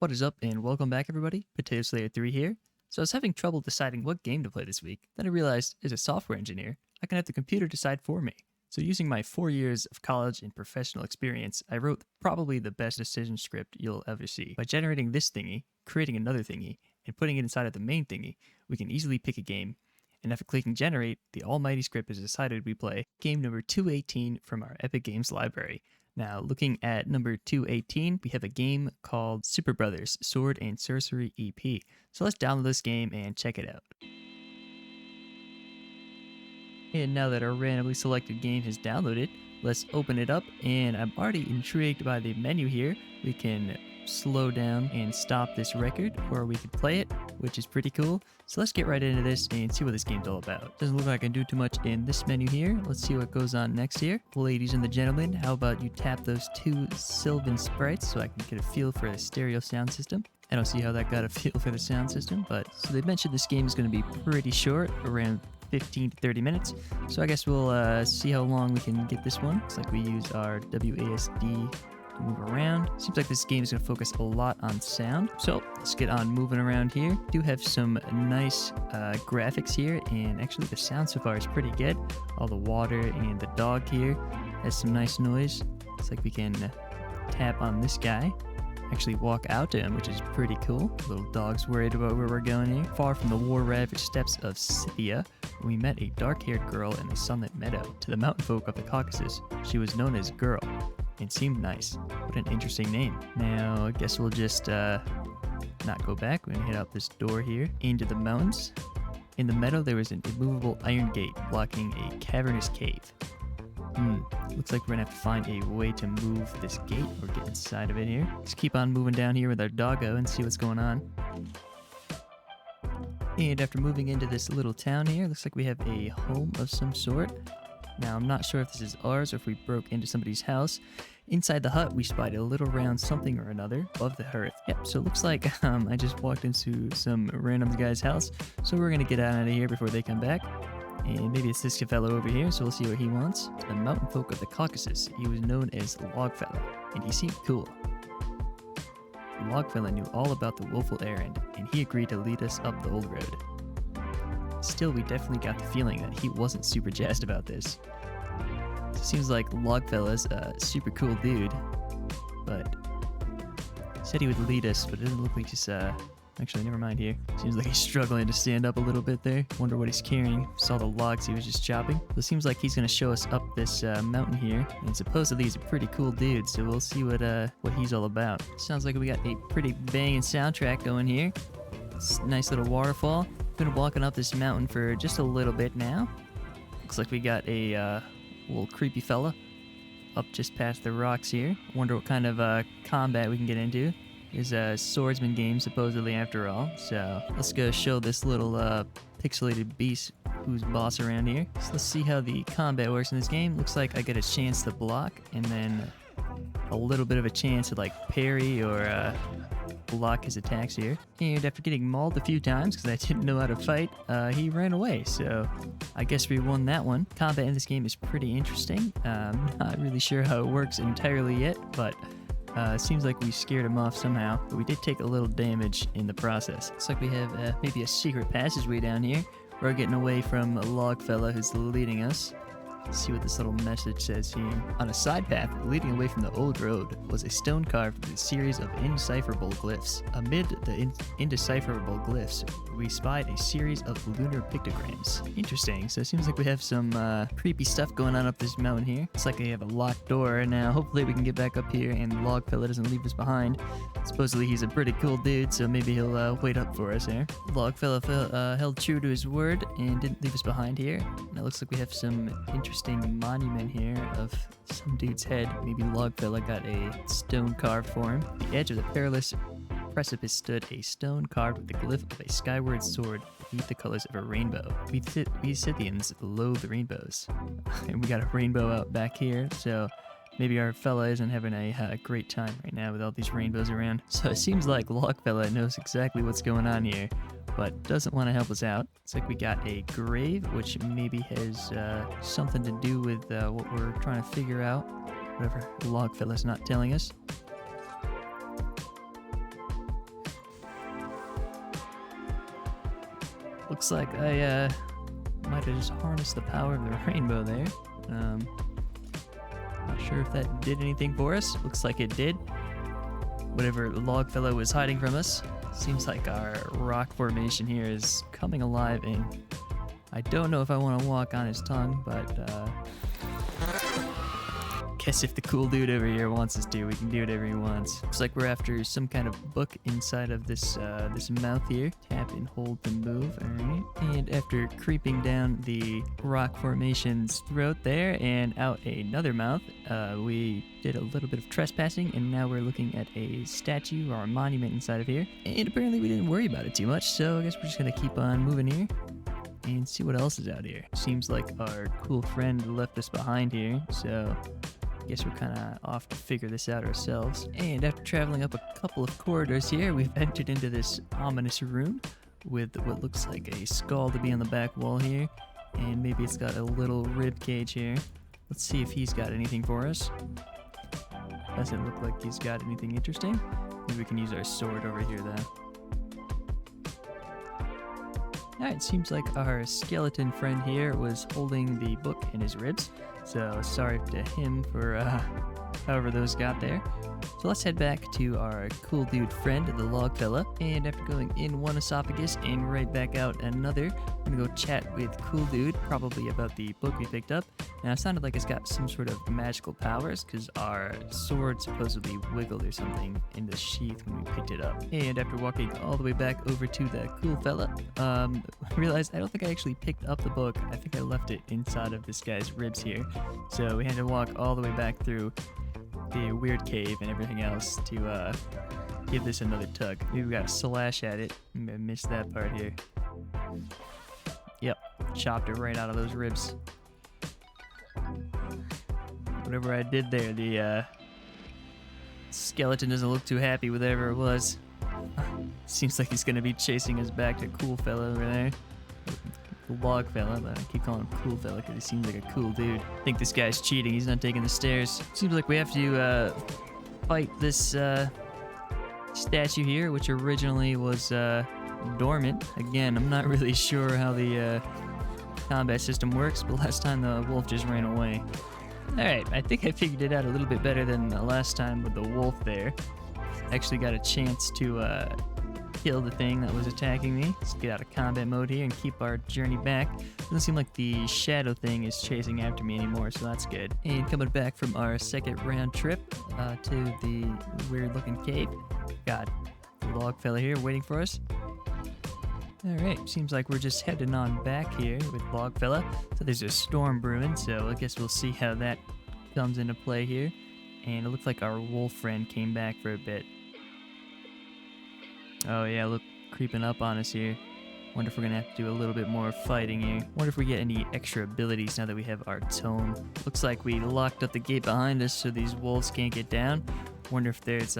What is up, and welcome back, everybody. Potato Slayer 3 here. So I was having trouble deciding what game to play this week. Then I realized, as a software engineer, I can have the computer decide for me. So using my 4 years of college and professional experience, I wrote probably the best decision script you'll ever see. By generating this thingy, creating another thingy, and putting it inside of the main thingy, we can easily pick a game. And after clicking generate, the almighty script has decided we play game number 218 from our Epic Games library. Now, looking at number 218, we have a game called Superbrothers Sword and Sorcery EP. So let's download this game and check it out. And now that our randomly selected game has downloaded, let's open it up, and I'm already intrigued by the menu here. We can slow down and stop this record, or we could play it, which is pretty cool. So let's get right into this and see what this game's all about. Doesn't look like I can do too much in this menu here. Let's see what goes on next here. Ladies and the gentlemen, how about you tap those two Sylvan sprites so I can get a feel for the stereo sound system. I don't see how that got a feel for the sound system, but so they mentioned this game is going to be pretty short, around 15 to 30 minutes. So I guess we'll see how long we can get this one. Looks like we use our WASD to move around. Seems like this game is going to focus a lot on sound. So let's get on moving around here. Do have some nice graphics here, and actually the sound so far is pretty good. All the water and the dog here has some nice noise. Looks like we can tap on this guy. Actually walk out to him, which is pretty cool. Little dog's worried about where we're going here. Far from the war-ravaged steppes of Scythia, we met a dark-haired girl in the sunlit meadow. To the mountain folk of the Caucasus, she was known as Girl, and seemed nice. What an interesting name. Now, I guess we'll just not go back. We're gonna head out this door here into the mountains. In the meadow, there was an immovable iron gate blocking a cavernous cave. Looks like we're gonna have to find a way to move this gate or get inside of it here. Just keep on moving down here with our doggo and see what's going on. And after moving into this little town here, looks like we have a home of some sort. Now, I'm not sure if this is ours or if we broke into somebody's house. Inside the hut, we spied a little round something or another above the hearth. Yep, so it looks like I just walked into some random guy's house. So we're gonna get out of here before they come back. And maybe it's this fellow over here, so we'll see what he wants. The mountain folk of the Caucasus. He was known as Logfella, and he seemed cool. Logfella knew all about the woeful errand, and he agreed to lead us up the old road. Still, we definitely got the feeling that he wasn't super jazzed about this. So it seems like Logfella's a super cool dude, but said he would lead us, but it doesn't look like he's actually, never mind here. Seems like he's struggling to stand up a little bit there. Wonder what he's carrying. Saw the logs he was just chopping. So it seems like he's going to show us up this mountain here. And supposedly he's a pretty cool dude, so we'll see what he's all about. Sounds like we got a pretty banging soundtrack going here. Nice little waterfall. Been walking up this mountain for just a little bit now. Looks like we got a little creepy fella up just past the rocks here. Wonder what kind of combat we can get into. Is a swordsman game, supposedly, after all. So let's go show this little pixelated beast who's boss around here. So let's see how the combat works in this game. Looks like I get a chance to block, and then a little bit of a chance to like parry or block his attacks here. And after getting mauled a few times because I didn't know how to fight, he ran away. So I guess we won that one. Combat in this game is pretty interesting. Not really sure how it works entirely yet, but seems like we scared him off somehow, but we did take a little damage in the process. Looks like we have maybe a secret passageway down here. We're getting away from a log fella who's leading us. Let's see what this little message says here. On a side path leading away from the old road was a stone carved with a series of indecipherable glyphs. Amid the indecipherable glyphs, we spied a series of lunar pictograms. Interesting. So it seems like we have some creepy stuff going on up this mountain here. Looks like we have a locked door. Now, hopefully we can get back up here and Logfella doesn't leave us behind. Supposedly he's a pretty cool dude, so maybe he'll wait up for us here. Logfella held true to his word and didn't leave us behind here. Now, it looks like we have some interesting monument here of some dude's head. Maybe Logfella got a stone carved for him. At the edge of the perilous precipice stood a stone carved with the glyph of a skyward sword beneath the colors of a rainbow. We Scythians loathe rainbows. And we got a rainbow out back here, so maybe our fella isn't having a great time right now with all these rainbows around. So it seems like Logfella knows exactly what's going on here, but doesn't want to help us out. It's like we got a grave, which maybe has something to do with what we're trying to figure out. Whatever Logfella's not telling us. Looks like I might have just harnessed the power of the rainbow there. Not sure if that did anything for us. Looks like it did. Whatever Logfellow was hiding from us. Seems like our rock formation here is coming alive, and I don't know if I want to walk on his tongue, but guess if the cool dude over here wants us to, we can do whatever he wants. Looks like we're after some kind of book inside of this this mouth here. Tap and hold to move, alright. And after creeping down the rock formation's throat there and out another mouth, we did a little bit of trespassing, and now we're looking at a statue or a monument inside of here. And apparently we didn't worry about it too much, so I guess we're just gonna keep on moving here and see what else is out here. Seems like our cool friend left us behind here, so guess we're kind of off to figure this out ourselves. And after traveling up a couple of corridors here, we've entered into this ominous room with what looks like a skull to be on the back wall here, and maybe it's got a little rib cage here. Let's see if he's got anything for us. Doesn't look like he's got anything interesting. Maybe we can use our sword over here though. Alright, seems like our skeleton friend here was holding the book in his ribs. So sorry to him for however those got there. So let's head back to our cool dude friend, the log fella. And after going in one esophagus and right back out another, I'm gonna go chat with cool dude, probably about the book we picked up. Now it sounded like it's got some sort of magical powers because our sword supposedly wiggled or something in the sheath when we picked it up. And after walking all the way back over to the cool fella, realized I don't think I actually picked up the book. I think I left it inside of this guy's ribs here. So we had to walk all the way back through the weird cave and everything else to give this another tug. Maybe we got a slash at it. I'm gonna miss that part here. Yep, chopped it right out of those ribs. Whatever I did there, the skeleton doesn't look too happy with whatever it was. Seems like he's gonna be chasing us back to cool fella over there. Log fella, but I keep calling him cool fella because he seems like a cool dude. I think this guy's cheating. He's not taking the stairs. Seems like we have to fight this statue here, which originally was dormant. Again, I'm not really sure how the combat system works, but last time the wolf just ran away. Alright, I think I figured it out a little bit better than the last time with the wolf there. Actually got a chance to kill the thing that was attacking me. Let's get out of combat mode here and keep our journey back. Doesn't seem like the shadow thing is chasing after me anymore, so that's good. And coming back from our second round trip to the weird looking cave, got the log fella here waiting for us. Alright, seems like we're just heading on back here with log fella. So there's a storm brewing, so I guess we'll see how that comes into play here. And it looks like our wolf friend came back for a bit. Oh yeah, look, creeping up on us here. Wonder if we're gonna have to do a little bit more fighting here. Wonder if we get any extra abilities now that we have our tome. Looks like we locked up the gate behind us so these wolves can't get down. Wonder if there's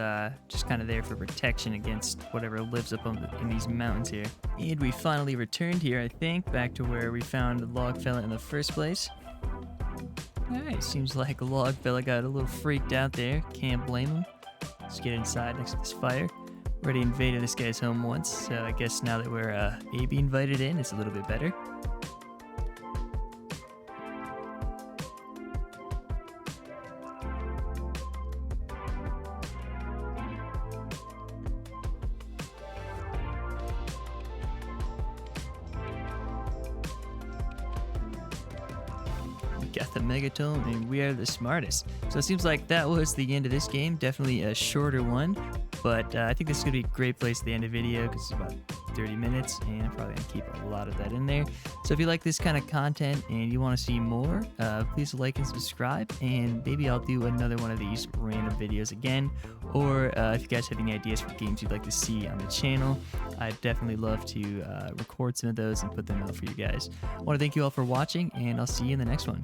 just kind of there for protection against whatever lives up in these mountains here. And we finally returned here, I think, back to where we found the log fella in the first place. Alright, seems like a log fella got a little freaked out there. Can't blame him. Let's get inside next to this fire. Already invaded this guy's home once, so I guess now that we're maybe invited in, it's a little bit better. We got the megatome and we are the smartest. So it seems like that was the end of this game. Definitely a shorter one. But I think this is going to be a great place at the end of the video because it's about 30 minutes and I'm probably going to keep a lot of that in there. So if you like this kind of content and you want to see more, please like and subscribe, and maybe I'll do another one of these random videos again. Or if you guys have any ideas for games you'd like to see on the channel, I'd definitely love to record some of those and put them out for you guys. I want to thank you all for watching, and I'll see you in the next one.